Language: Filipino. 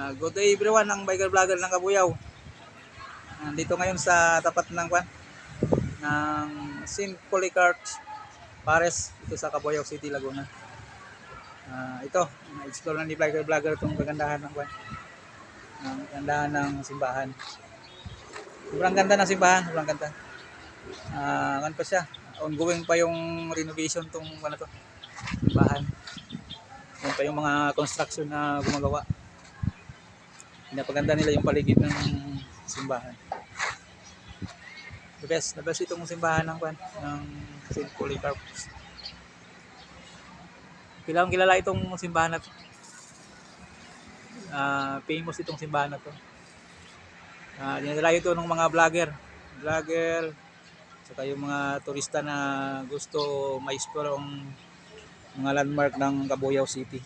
Good day everyone, ang biker vlogger ng Kabuyaw. Nandito ngayon sa tapat ng St. Polycarp Pares ito sa Kabuyaw City, Laguna. Ito, na-explore na ni biker vlogger itong kagandahan ng kagandahan ng simbahan. Sobrang ganda ng simbahan, sobrang ganda. Ano pa siya? Ongoing pa yung renovation tong simbahan. Yan pa yung mga construction na gumagawa. Pinapaganda nila yung paligid ng simbahan. The best itong simbahan ng St. Polycarp. Kilala itong simbahan na to. Famous itong simbahan na to. Dinadala ito ng mga vlogger, saka yung mga turista na gusto ma-explore ang mga landmark ng Kabuyaw City.